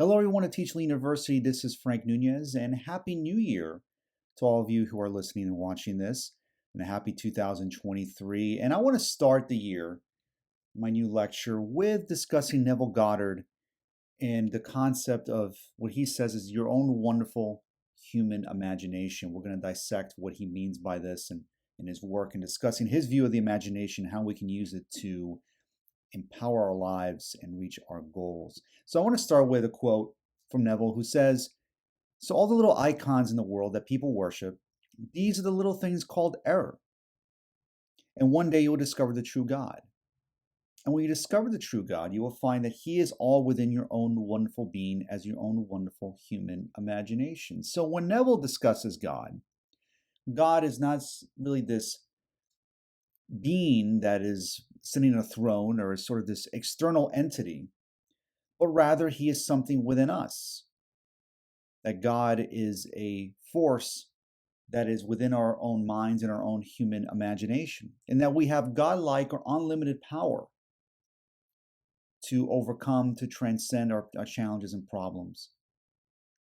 Hello, everyone at Teach University. This is Frank Nunez, and Happy New Year to all of you who are listening and watching this, and a happy 2023. And I want to start the year, my new lecture, with discussing Neville Goddard and the concept of what he says is your own wonderful human imagination. We're going to dissect what he means by this and in his work and discussing his view of the imagination, how we can use it to empower our lives and reach our goals. So I want to start with a quote from Neville who says, "So all the little icons in the world that people worship, these are the little things called error. And one day you will discover the true God. And when you discover the true God, you will find that He is all within your own wonderful being as your own wonderful human imagination." So when Neville discusses God, God is not really this being that is sitting on a throne or is sort of this external entity, but rather He is something within us. That God is a force that is within our own minds and our own human imagination, and that we have godlike or unlimited power to overcome, to transcend our challenges and problems,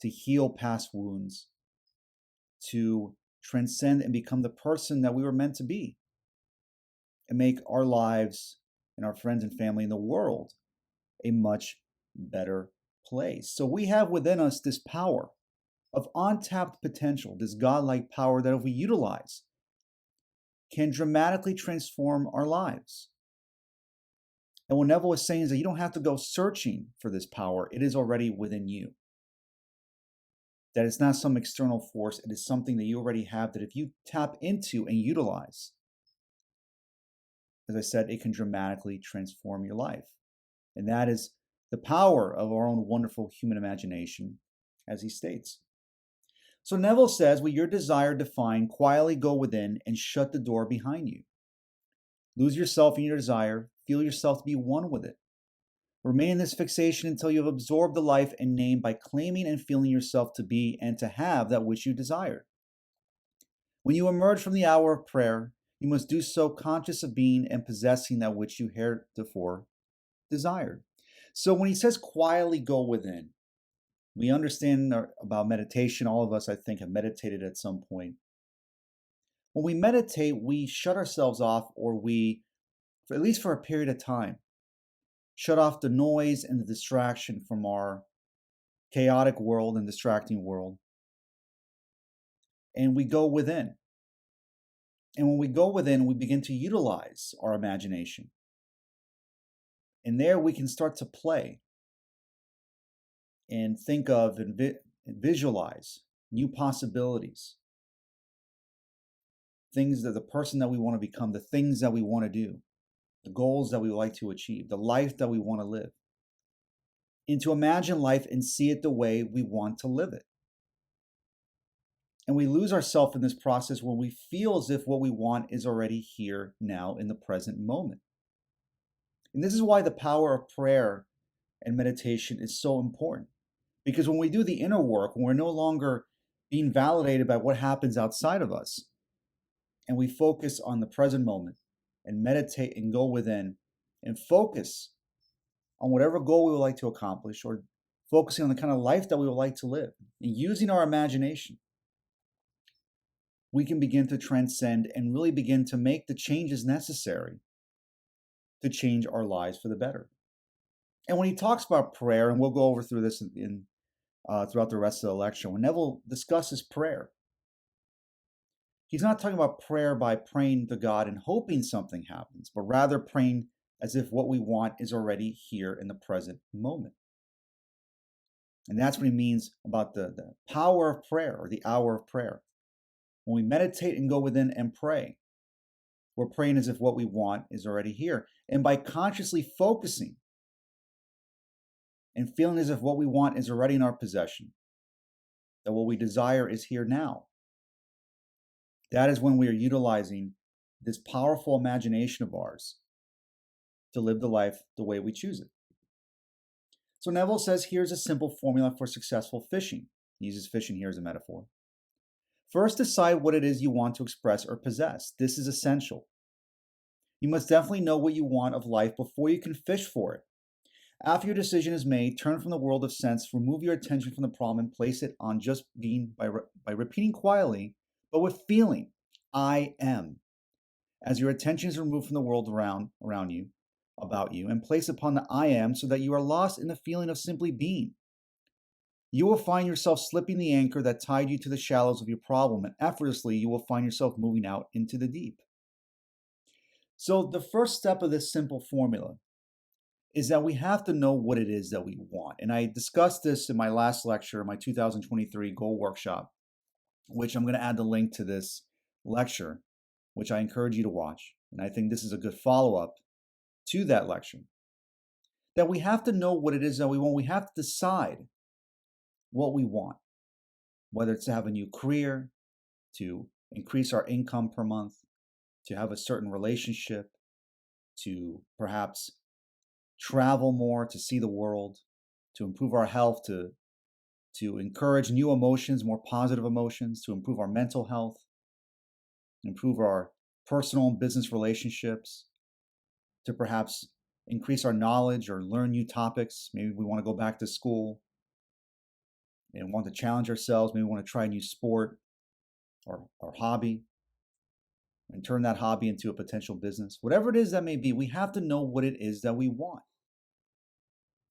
to heal past wounds, to transcend and become the person that we were meant to be, and make our lives and our friends and family in the world a much better place. So we have within us this power of untapped potential, this godlike power that if we utilize, can dramatically transform our lives. And what Neville is saying is that you don't have to go searching for this power. It is already within you. That it's not some external force. It is something that you already have that if you tap into and utilize, as I said, it can dramatically transform your life. And that is the power of our own wonderful human imagination, as he states. So Neville says, with your desire defined, quietly go within and shut the door behind you. Lose yourself in your desire. Feel yourself to be one with it. Remain in this fixation until you have absorbed the life and name by claiming and feeling yourself to be and to have that which you desire. When you emerge from the hour of prayer, you must do so conscious of being and possessing that which you heretofore desired. So when he says quietly go within, we understand about meditation. All of us, I think, have meditated at some point. When we meditate, we shut ourselves off, or we, at least for a period of time, shut off the noise and the distraction from our chaotic world and distracting world. And we go within. And when we go within, we begin to utilize our imagination. And there we can start to play and think of and visualize new possibilities, things that the person that we want to become, the things that we want to do, the goals that we would like to achieve, the life that we want to live, and to imagine life and see it the way we want to live it. And we lose ourselves in this process when we feel as if what we want is already here now in the present moment. And this is why the power of prayer and meditation is so important. Because when we do the inner work, when we're no longer being validated by what happens outside of us, and we focus on the present moment and meditate and go within and focus on whatever goal we would like to accomplish, or focusing on the kind of life that we would like to live, and using our imagination, we can begin to transcend and really begin to make the changes necessary to change our lives for the better. And when he talks about prayer, and we'll go over through this throughout the rest of the lecture, when Neville discusses prayer, he's not talking about prayer by praying to God and hoping something happens, but rather praying as if what we want is already here in the present moment. And that's what he means about the power of prayer, or the hour of prayer. When we meditate and go within and pray, we're praying as if what we want is already here. And by consciously focusing and feeling as if what we want is already in our possession, that what we desire is here now, that is when we are utilizing this powerful imagination of ours to live the life the way we choose it. So Neville says, here's a simple formula for successful fishing. He uses fishing here as a metaphor. First, decide what it is you want to express or possess. This is essential. You must definitely know what you want of life before you can fish for it. After your decision is made, turn from the world of sense, remove your attention from the problem, and place it on just being by repeating quietly, but with feeling, I am. As your attention is removed from the world around you, about you, and place upon the I am so that you are lost in the feeling of simply being. You will find yourself slipping the anchor that tied you to the shallows of your problem, and effortlessly you will find yourself moving out into the deep. So, the first step of this simple formula is that we have to know what it is that we want. And I discussed this in my last lecture, my 2023 goal workshop, which I'm going to add the link to this lecture, which I encourage you to watch. And I think this is a good follow up to that lecture. That we have to know what it is that we want. We have to decide what we want, whether it's to have a new career, to increase our income per month, to have a certain relationship, to perhaps travel more, to see the world, to improve our health, to encourage new emotions, more positive emotions, to improve our mental health, improve our personal and business relationships, to perhaps increase our knowledge or learn new topics. Maybe we want to go back to school and want to challenge ourselves. Maybe we want to try a new sport or hobby and turn that hobby into a potential business. Whatever it is that may be, we have to know what it is that we want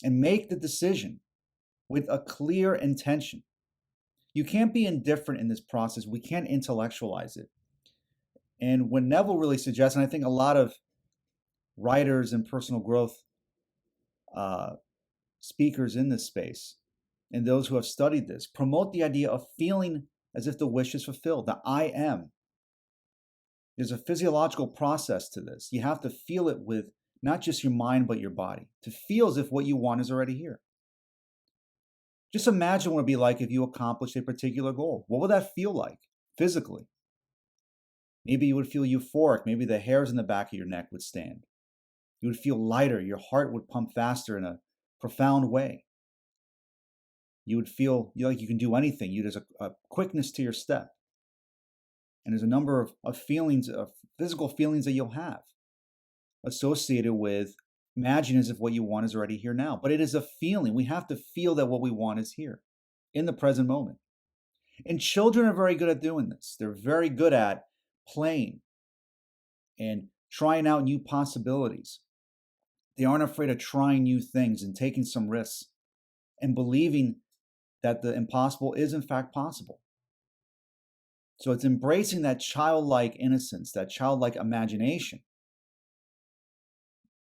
and make the decision with a clear intention. You can't be indifferent in this process. We can't intellectualize it. And what Neville really suggests, and I think a lot of writers and personal growth speakers in this space and those who have studied this, promote the idea of feeling as if the wish is fulfilled, the I am. There's a physiological process to this. You have to feel it with not just your mind, but your body, to feel as if what you want is already here. Just imagine what it'd be like if you accomplished a particular goal. What would that feel like physically? Maybe you would feel euphoric. Maybe the hairs in the back of your neck would stand. You would feel lighter. Your heart would pump faster in a profound way. You would feel like you can do anything. There's a quickness to your step. And there's a number of feelings, of physical feelings that you'll have associated with imagine as if what you want is already here now. But it is a feeling. We have to feel that what we want is here in the present moment. And children are very good at doing this. They're very good at playing and trying out new possibilities. They aren't afraid of trying new things and taking some risks and believing that the impossible is in fact possible. So it's embracing that childlike innocence, that childlike imagination,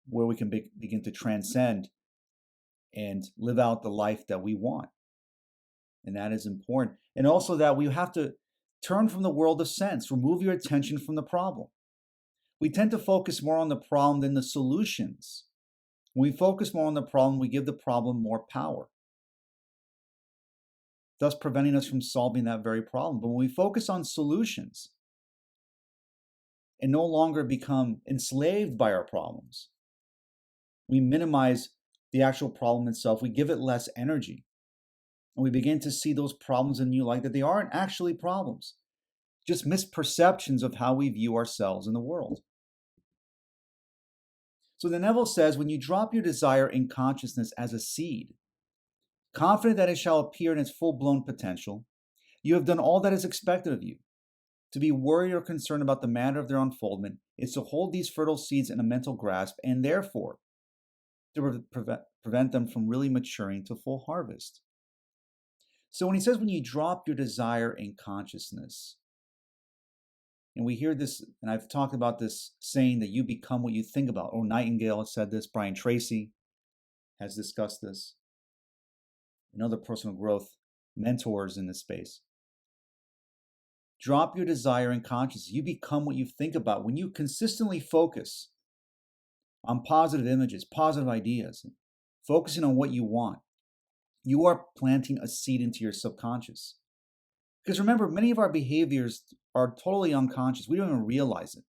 where we can begin to transcend and live out the life that we want. And that is important. And also that we have to turn from the world of sense, remove your attention from the problem. We tend to focus more on the problem than the solutions. When we focus more on the problem, we give the problem more power, thus preventing us from solving that very problem. But when we focus on solutions and no longer become enslaved by our problems, we minimize the actual problem itself. We give it less energy. And we begin to see those problems in new light, that they aren't actually problems, just misperceptions of how we view ourselves in the world. So the Neville says, when you drop your desire in consciousness as a seed, confident that it shall appear in its full-blown potential, you have done all that is expected of you. To be worried or concerned about the manner of their unfoldment is to hold these fertile seeds in a mental grasp and therefore to prevent them from really maturing to full harvest. So when he says, when you drop your desire in consciousness, and we hear this, and I've talked about this saying that you become what you think about. Oh, Nightingale has said this. Brian Tracy has discussed this. And other personal growth mentors in this space. Drop your desire in consciousness. You become what you think about. When you consistently focus on positive images, positive ideas, focusing on what you want, you are planting a seed into your subconscious. Because remember, many of our behaviors are totally unconscious. We don't even realize it.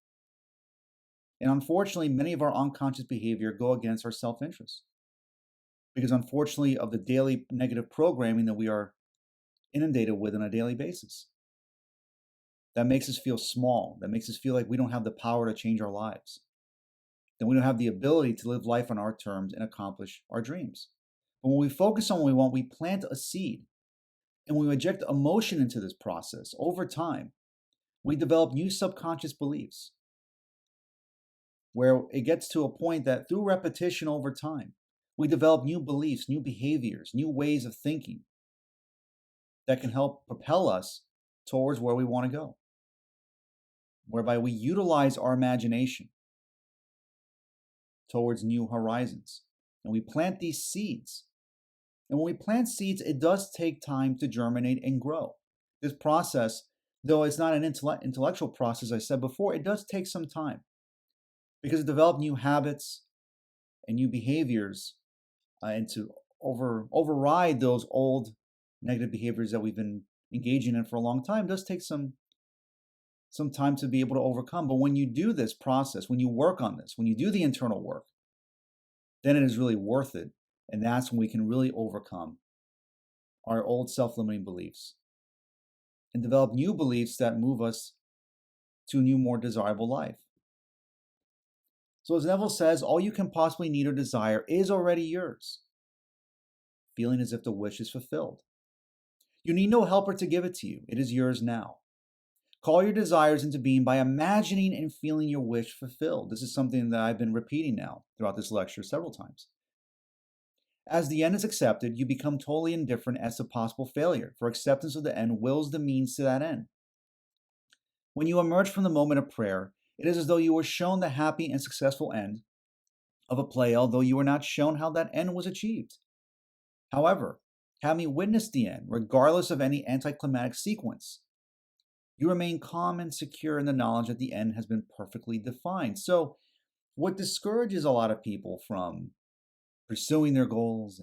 And unfortunately, many of our unconscious behavior go against our self-interest. Because unfortunately, of the daily negative programming that we are inundated with on a daily basis. That makes us feel small. That makes us feel like we don't have the power to change our lives. then we don't have the ability to live life on our terms and accomplish our dreams. But when we focus on what we want, we plant a seed. And when we inject emotion into this process over time, we develop new subconscious beliefs where it gets to a point that through repetition over time, we develop new beliefs, new behaviors, new ways of thinking that can help propel us towards where we want to go, whereby we utilize our imagination towards new horizons. And we plant these seeds. And when we plant seeds, it does take time to germinate and grow. This process, though it's not an intellectual process, I said before, it does take some time because it develops new habits and new behaviors and to override those old negative behaviors that we've been engaging in for a long time does take some time to be able to overcome. But when you do this process, when you work on this, when you do the internal work, then it is really worth it. And that's when we can really overcome our old self-limiting beliefs and develop new beliefs that move us to a new, more desirable life. So as Neville says, all you can possibly need or desire is already yours, feeling as if the wish is fulfilled. You need no helper to give it to you. It is yours now. Call your desires into being by imagining and feeling your wish fulfilled. This is something that I've been repeating now throughout this lecture several times. As the end is accepted, you become totally indifferent as to possible failure, for acceptance of the end wills the means to that end. When you emerge from the moment of prayer, it is as though you were shown the happy and successful end of a play, although you were not shown how that end was achieved. However, having witnessed the end, regardless of any anticlimactic sequence, you remain calm and secure in the knowledge that the end has been perfectly defined. So, what discourages a lot of people from pursuing their goals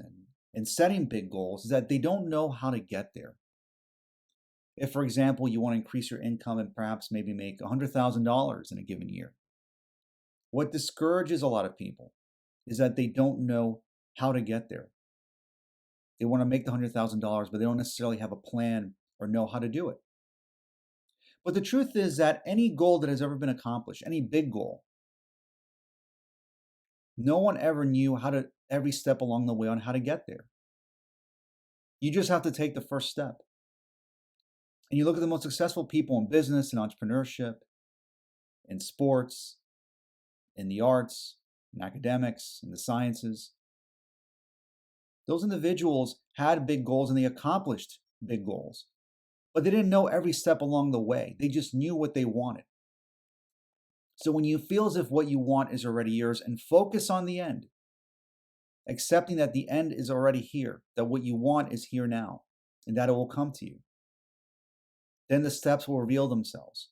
and setting big goals is that they don't know how to get there. If, for example, you want to increase your income and perhaps maybe make $100,000 in a given year, what discourages a lot of people is that they don't know how to get there. They want to make the $100,000, but they don't necessarily have a plan or know how to do it. But the truth is that any goal that has ever been accomplished, any big goal, no one ever knew every step along the way on how to get there. You just have to take the first step. And you look at the most successful people in business and entrepreneurship, in sports, in the arts, in academics, in the sciences. Those individuals had big goals and they accomplished big goals, but they didn't know every step along the way. They just knew what they wanted. So when you feel as if what you want is already yours and focus on the end, accepting that the end is already here, that what you want is here now, and that it will come to you, then the steps will reveal themselves.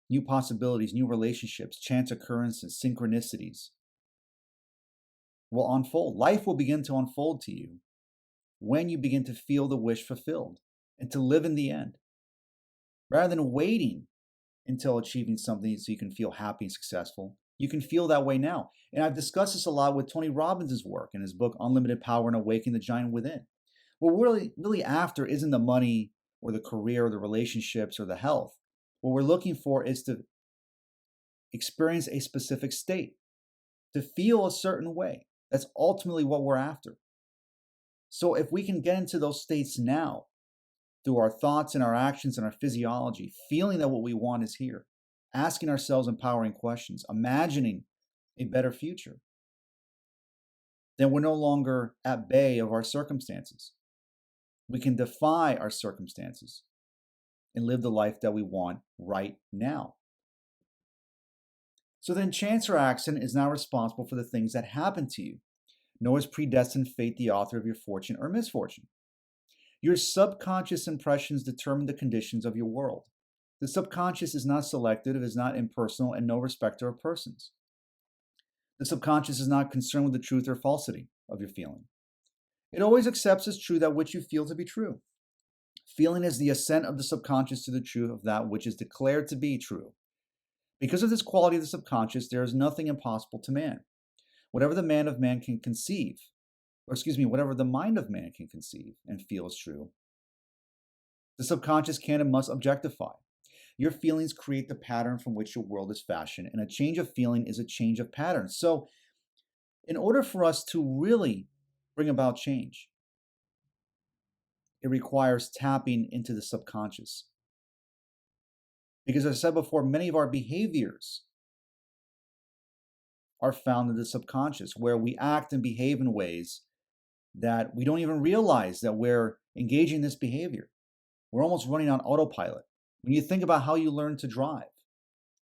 New possibilities, new relationships, chance occurrences, synchronicities will unfold. Life will begin to unfold to you when you begin to feel the wish fulfilled and to live in the end. Rather than waiting until achieving something so you can feel happy and successful, you can feel that way now. And I've discussed this a lot with Tony Robbins' work in his book, Unlimited Power and Awakening the Giant Within. What we're really after isn't the money or the career or the relationships or the health. What we're looking for is to experience a specific state, to feel a certain way. That's ultimately what we're after. So if we can get into those states now, through our thoughts and our actions and our physiology, feeling that what we want is here, asking ourselves empowering questions, imagining a better future, then we're no longer at bay of our circumstances. We can defy our circumstances and live the life that we want right now. So then chance or accident is not responsible for the things that happen to you, nor is predestined fate the author of your fortune or misfortune. Your subconscious impressions determine the conditions of your world. The subconscious is not selective, it is not impersonal, and no respecter of persons. The subconscious is not concerned with the truth or falsity of your feeling. It always accepts as true that which you feel to be true. Feeling is the assent of the subconscious to the truth of that which is declared to be true. Because of this quality of the subconscious, there is nothing impossible to man. Whatever the mind of man can conceive and feel is true, the subconscious can and must objectify. Your feelings create the pattern from which your world is fashioned, and a change of feeling is a change of pattern. So, in order for us to really bring about change, it requires tapping into the subconscious. Because as I said before, many of our behaviors are found in the subconscious, where we act and behave in ways that we don't even realize that we're engaging in this behavior. We're almost running on autopilot. When you think about how you learned to drive,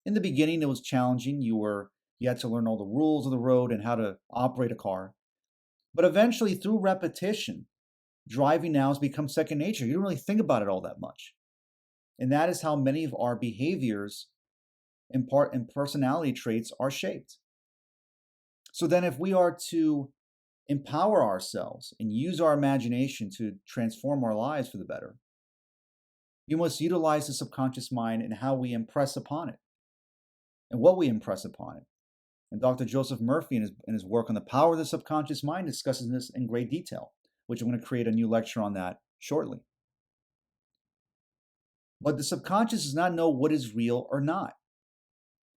in the beginning it was challenging. You had to learn all the rules of the road and how to operate a car. But eventually, through repetition, driving now has become second nature. You don't really think about it all that much. And that is how many of our behaviors and personality traits are shaped. So then if we are to empower ourselves and use our imagination to transform our lives for the better, you must utilize the subconscious mind and how we impress upon it and what we impress upon it. And Dr. Joseph Murphy, in his work on the power of the subconscious mind, discusses this in great detail, which I'm going to create a new lecture on that shortly. But the subconscious does not know what is real or not.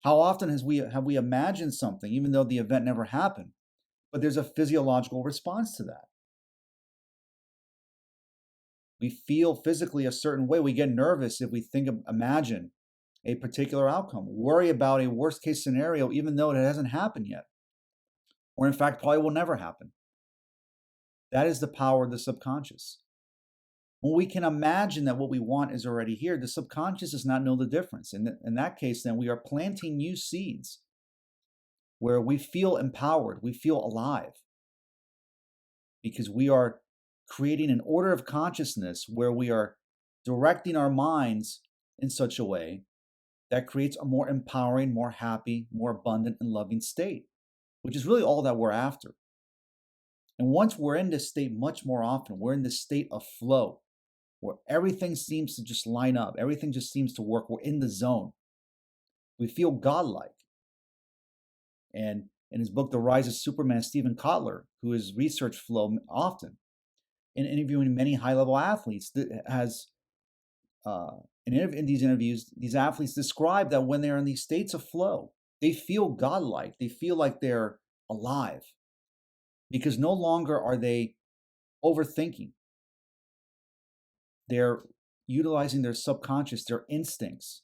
How often have we imagined something, even though the event never happened, but there's a physiological response to that? We feel physically a certain way. We get nervous if we imagine a particular outcome, worry about a worst case scenario, even though it hasn't happened yet, or in fact, probably will never happen. That is the power of the subconscious. When we can imagine that what we want is already here, the subconscious does not know the difference. In that case, then we are planting new seeds where we feel empowered, we feel alive, because we are creating an order of consciousness where we are directing our minds in such a way that creates a more empowering, more happy, more abundant, and loving state, which is really all that we're after. And once we're in this state much more often, we're in this state of flow, where everything seems to just line up, everything just seems to work. We're in the zone. We feel godlike. And in his book, The Rise of Superman, Stephen Kotler, who has researched flow often, in interviewing many high-level athletes, in these interviews, these athletes describe that when they're in these states of flow, they feel godlike. They feel like they're alive because no longer are they overthinking. They're utilizing their subconscious, their instincts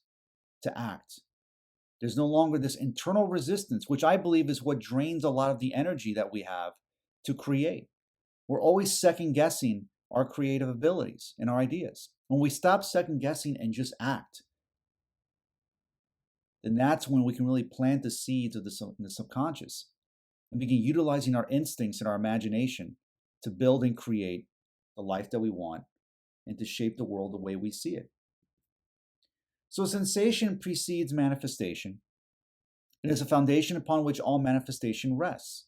to act. There's no longer this internal resistance, which I believe is what drains a lot of the energy that we have to create. We're always second guessing our creative abilities and our ideas. When we stop second guessing and just act, then that's when we can really plant the seeds of the subconscious and begin utilizing our instincts and our imagination to build and create the life that we want and to shape the world the way we see it. So sensation precedes manifestation. It is a foundation upon which all manifestation rests.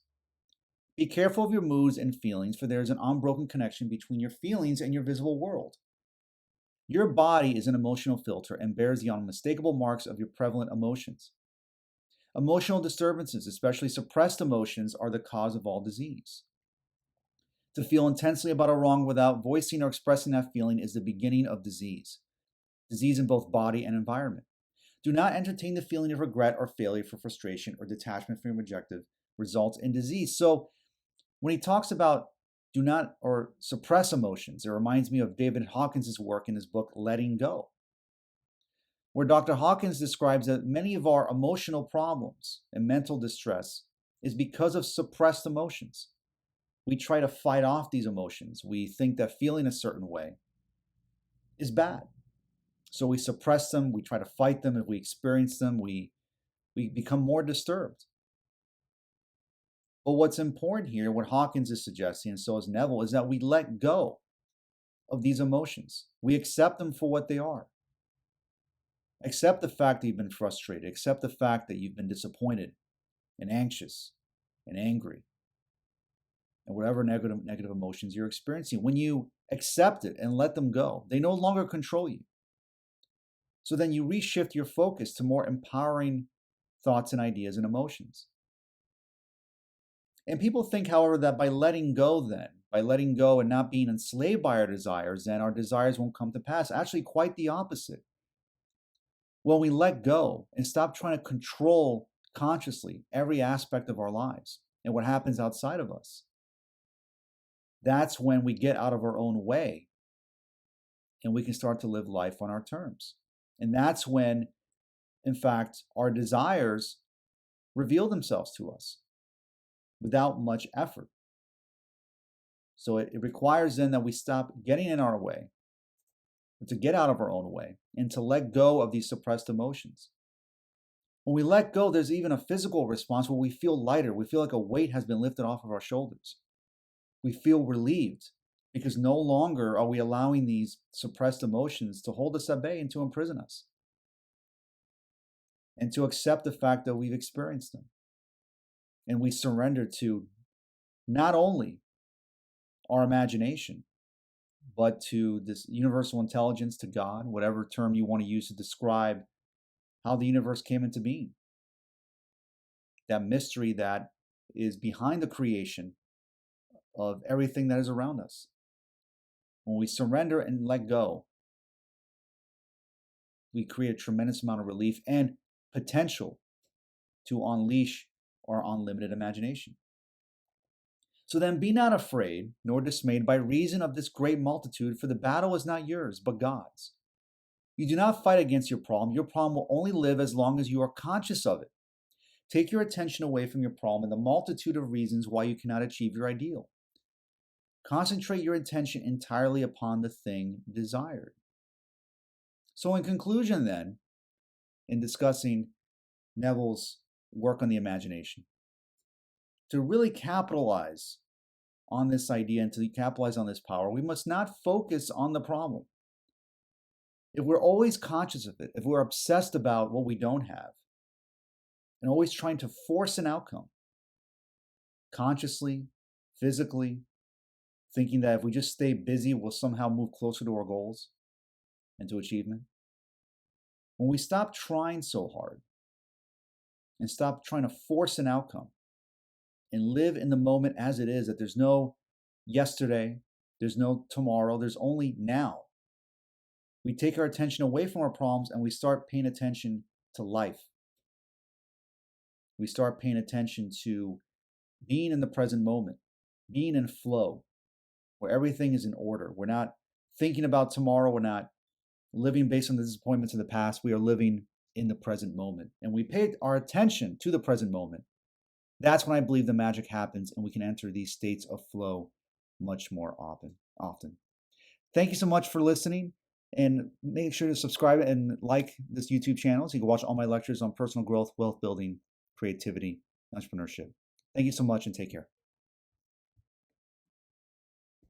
Be careful of your moods and feelings, for there is an unbroken connection between your feelings and your visible world. Your body is an emotional filter and bears the unmistakable marks of your prevalent emotions. Emotional disturbances, especially suppressed emotions, are the cause of all disease. To feel intensely about a wrong without voicing or expressing that feeling is the beginning of disease. Disease in both body and environment. Do not entertain the feeling of regret or failure for frustration or detachment from your objective results in disease. So when he talks about do not or suppress emotions, it reminds me of David Hawkins' work in his book, Letting Go, where Dr. Hawkins describes that many of our emotional problems and mental distress is because of suppressed emotions. We try to fight off these emotions. We think that feeling a certain way is bad. So we suppress them, we try to fight them. If we experience them, we become more disturbed. But what's important here, what Hawkins is suggesting, and so is Neville, is that we let go of these emotions. We accept them for what they are. Accept the fact that you've been frustrated. Accept the fact that you've been disappointed and anxious and angry and whatever negative emotions you're experiencing. When you accept it and let them go, they no longer control you. So then you reshift your focus to more empowering thoughts and ideas and emotions. And people think, however, that by letting go and not being enslaved by our desires, then our desires won't come to pass. Actually, quite the opposite. When we let go and stop trying to control consciously every aspect of our lives and what happens outside of us, that's when we get out of our own way and we can start to live life on our terms. And that's when, in fact, our desires reveal themselves to us without much effort. So it requires then that we stop getting in our way, to get out of our own way, and to let go of these suppressed emotions. When we let go, there's even a physical response where we feel lighter. We feel like a weight has been lifted off of our shoulders. We feel relieved because no longer are we allowing these suppressed emotions to hold us at bay and to imprison us, and to accept the fact that we've experienced them. And we surrender to not only our imagination, but to this universal intelligence, to God, whatever term you want to use to describe how the universe came into being. That mystery that is behind the creation of everything that is around us. When we surrender and let go, we create a tremendous amount of relief and potential to unleash our unlimited imagination. So then be not afraid nor dismayed by reason of this great multitude, for the battle is not yours, but God's. You do not fight against your problem. Your problem will only live as long as you are conscious of it. Take your attention away from your problem and the multitude of reasons why you cannot achieve your ideal. Concentrate your attention entirely upon the thing desired. So in conclusion then, in discussing Neville's work on the imagination, to really capitalize on this idea and to capitalize on this power, we must not focus on the problem. If we're always conscious of it, if we're obsessed about what we don't have, and always trying to force an outcome, consciously, physically, thinking that if we just stay busy, we'll somehow move closer to our goals and to achievement. When we stop trying so hard and stop trying to force an outcome and live in the moment as it is, that there's no yesterday, there's no tomorrow, there's only now. We take our attention away from our problems and we start paying attention to life. We start paying attention to being in the present moment, being in flow, where everything is in order. We're not thinking about tomorrow. We're not living based on the disappointments of the past. We are living in the present moment. And we pay our attention to the present moment. That's when I believe the magic happens and we can enter these states of flow much more often. Thank you so much for listening. And make sure to subscribe and like this YouTube channel so you can watch all my lectures on personal growth, wealth building, creativity, entrepreneurship. Thank you so much and take care.